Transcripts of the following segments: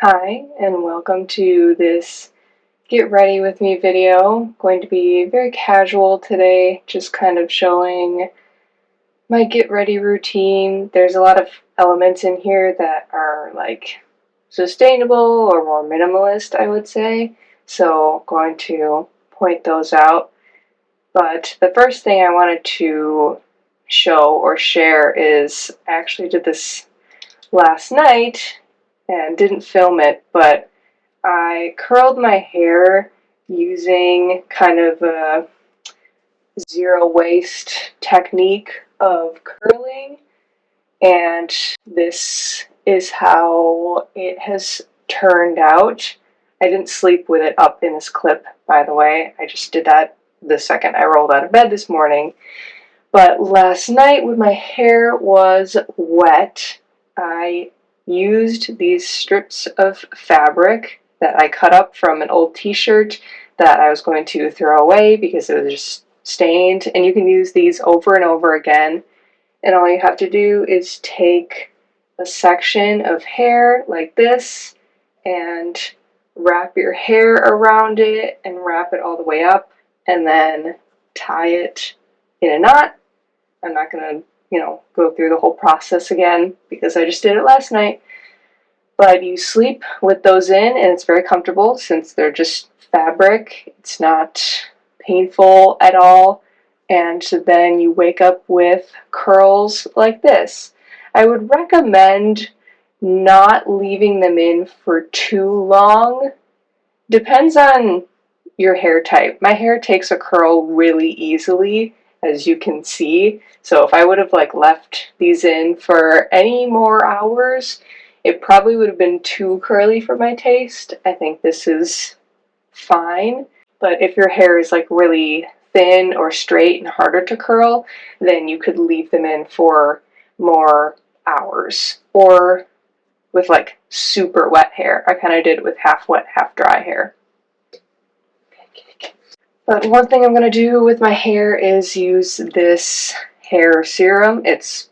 Hi, and welcome to this Get Ready With Me video. Going to be very casual today, just kind of showing my get ready routine. There's a lot of elements in here that are like sustainable or more minimalist, I would say. So going to point those out. But the first thing I wanted to show or share is I actually did this last night and didn't film it, but I curled my hair using kind of a zero waste technique of curling, and this is how it has turned out. I didn't sleep with it up in this clip, by the way. I just did that the second I rolled out of bed this morning. But last night, when my hair was wet, I used these strips of fabric that I cut up from an old t-shirt that I was going to throw away because it was just stained. And you can use these over and over again. And all you have to do is take a section of hair like this and wrap your hair around it and wrap it all the way up and then tie it in a knot. I'm not going to, go through the whole process again because I just did it last night. But you sleep with those in and it's very comfortable since they're just fabric. It's not painful at all. And then you wake up with curls like this. I would recommend not leaving them in for too long. Depends on your hair type. My hair takes a curl really easily, as you can see. So if I would have left these in for any more hours, it probably would have been too curly for my taste. I think this is fine. But if your hair is really thin or straight and harder to curl, then you could leave them in for more hours. Or with super wet hair. I kind of did it with half wet, half dry hair. But one thing I'm going to do with my hair is use this hair serum. It's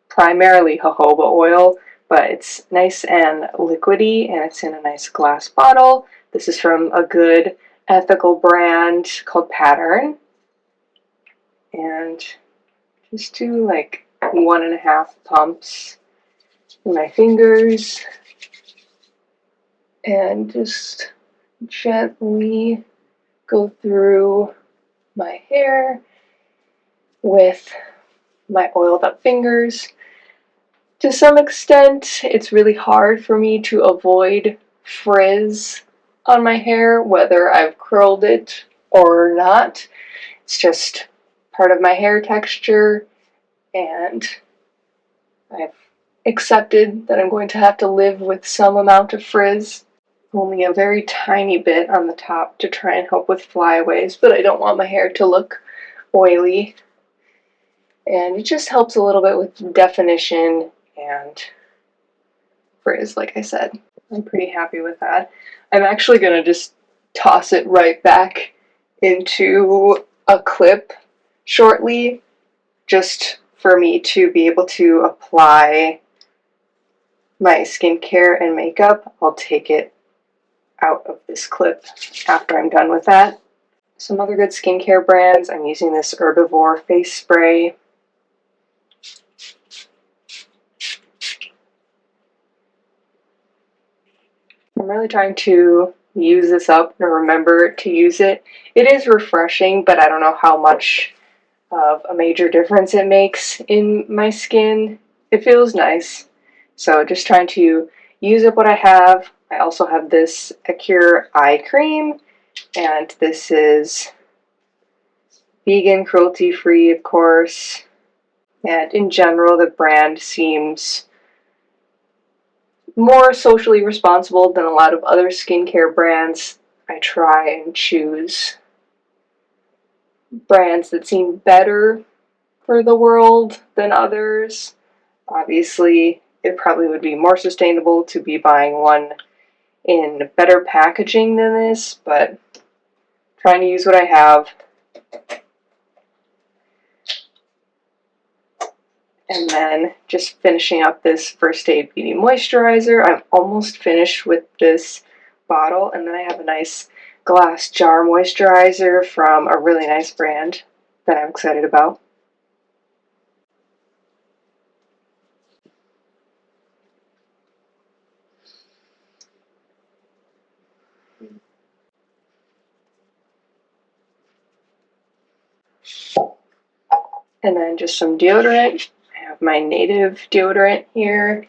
primarily jojoba oil, but it's nice and liquidy, and it's in a nice glass bottle. This is from a good ethical brand called Pattern. And just do 1.5 pumps in my fingers and just gently go through my hair with my oiled up fingers. To some extent, it's really hard for me to avoid frizz on my hair, whether I've curled it or not. It's just part of my hair texture, and I've accepted that I'm going to have to live with some amount of frizz. Only a very tiny bit on the top to try and help with flyaways, but I don't want my hair to look oily. And it just helps a little bit with definition and frizz, like I said. I'm pretty happy with that. I'm actually going to just toss it right back into a clip shortly, just for me to be able to apply my skincare and makeup. I'll take it out of this clip after I'm done with that. Some other good skincare brands. I'm using this Herbivore face spray. I'm really trying to use this up and remember to use it. It is refreshing, but I don't know how much of a major difference it makes in my skin. It feels nice. So just trying to use up what I have. I also have this Acure eye cream, and this is vegan, cruelty-free, of course. And in general, the brand seems more socially responsible than a lot of other skincare brands. I try and choose brands that seem better for the world than others. Obviously, it probably would be more sustainable to be buying one in better packaging than this, but trying to use what I have. And then just finishing up this First Aid Beauty Moisturizer. I'm almost finished with this bottle, and then I have a nice glass jar moisturizer from a really nice brand that I'm excited about. And then just some deodorant. I have my native deodorant here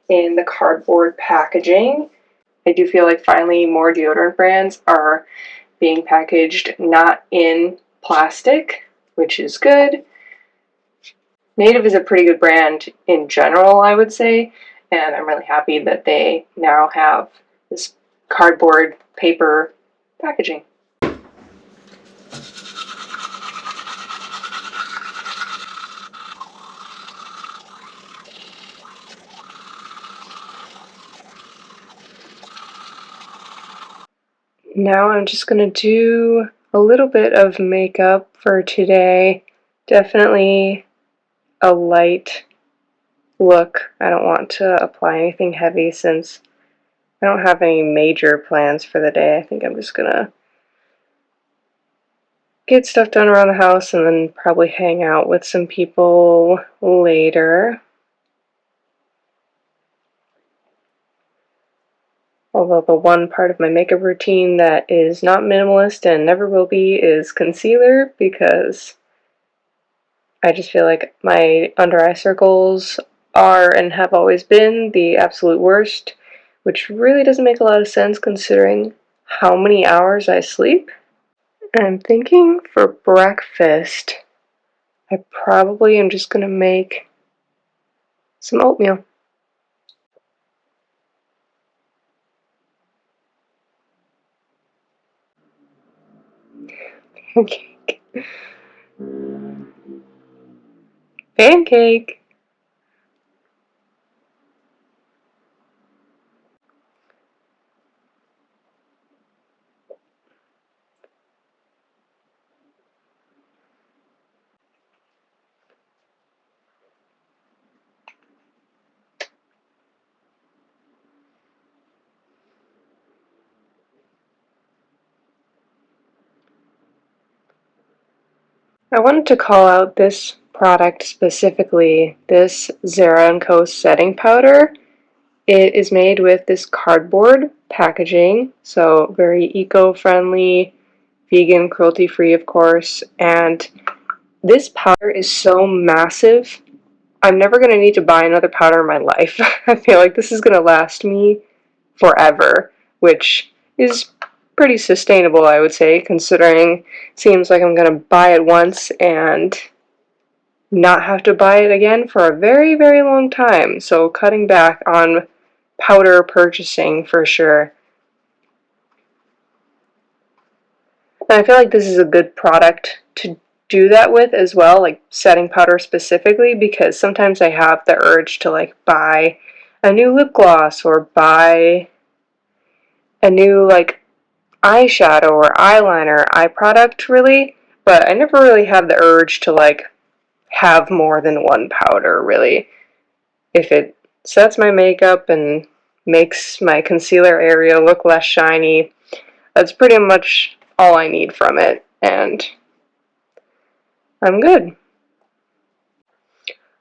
in the cardboard packaging. I do feel like finally more deodorant brands are being packaged not in plastic, which is good. Native is a pretty good brand in general, I would say, and I'm really happy that they now have this cardboard paper packaging. Now I'm just going to do a little bit of makeup for today. Definitely a light look. I don't want to apply anything heavy since I don't have any major plans for the day. I think I'm just going to get stuff done around the house and then probably hang out with some people later. Although the one part of my makeup routine that is not minimalist and never will be is concealer, because I just feel like my under eye circles are and have always been the absolute worst, which really doesn't make a lot of sense considering how many hours I sleep. And I'm thinking for breakfast, I probably am just going to make some oatmeal. Pancake. Pancake. I wanted to call out this product specifically, this Zara & Co. setting powder. It is made with this cardboard packaging, so very eco-friendly, vegan, cruelty-free, of course, and this powder is so massive. I'm never going to need to buy another powder in my life. I feel like this is going to last me forever, which is pretty sustainable, I would say, considering it seems like I'm going to buy it once and not have to buy it again for a very, very long time. So cutting back on powder purchasing for sure. And I feel like this is a good product to do that with as well, like setting powder specifically, because sometimes I have the urge to like buy a new lip gloss or buy a new like eyeshadow or eyeliner, eye product really, but I never really have the urge to like have more than one powder really. If it sets my makeup and makes my concealer area look less shiny, that's pretty much all I need from it, and I'm good.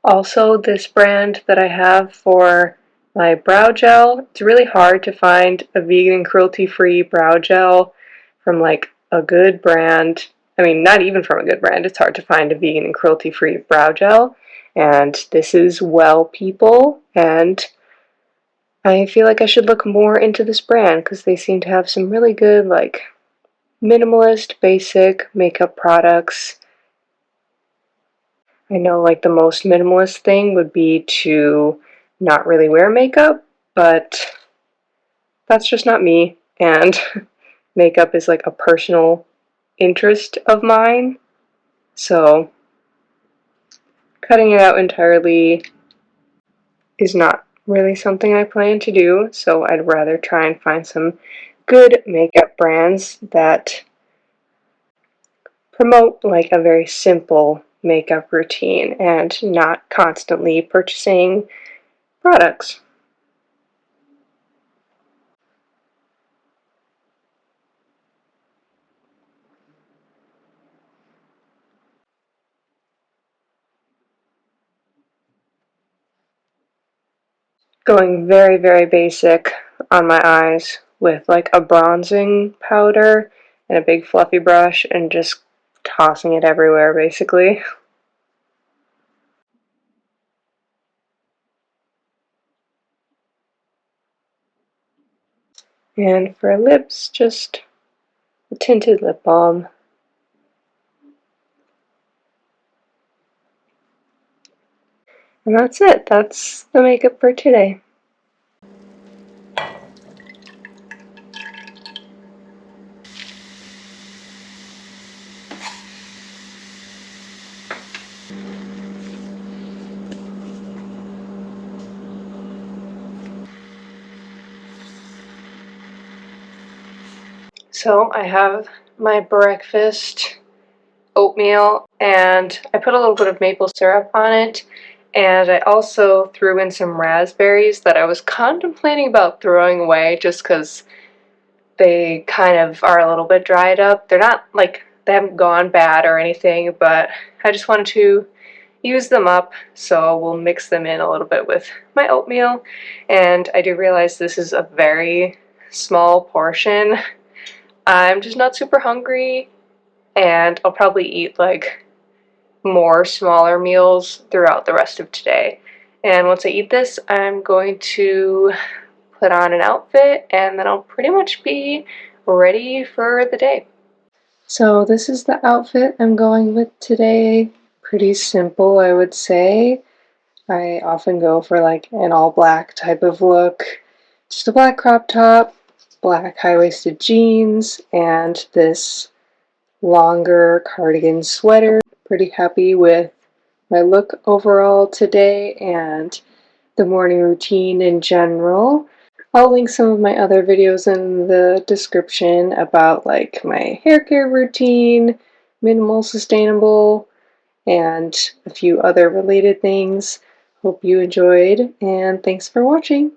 Also, this brand that I have for my brow gel, it's really hard to find a vegan and cruelty-free brow gel from like a good brand. I mean, not even from a good brand, it's hard to find a vegan and cruelty-free brow gel. And this is Well People, and I feel like I should look more into this brand because they seem to have some really good, like, minimalist, basic makeup products. I know like the most minimalist thing would be to not really wear makeup, but that's just not me, and makeup is like a personal interest of mine, so cutting it out entirely is not really something I plan to do, so I'd rather try and find some good makeup brands that promote like a very simple makeup routine and not constantly purchasing products. Going very, very basic on my eyes with like a bronzing powder and a big fluffy brush and just tossing it everywhere basically. And for lips, just a tinted lip balm. And that's it. That's the makeup for today. So I have my breakfast oatmeal and I put a little bit of maple syrup on it, and I also threw in some raspberries that I was contemplating about throwing away just because they kind of are a little bit dried up. They're not like, they haven't gone bad or anything, but I just wanted to use them up, so we'll mix them in a little bit with my oatmeal. And I do realize this is a very small portion. I'm just not super hungry, and I'll probably eat like more smaller meals throughout the rest of today. And once I eat this, I'm going to put on an outfit and then I'll pretty much be ready for the day. So this is the outfit I'm going with today. Pretty simple, I would say. I often go for like an all black type of look. Just a black crop top, black high-waisted jeans, and this longer cardigan sweater. Pretty happy with my look overall today and the morning routine in general. I'll link some of my other videos in the description about like my hair care routine, minimal, sustainable, and a few other related things. Hope you enjoyed, and thanks for watching.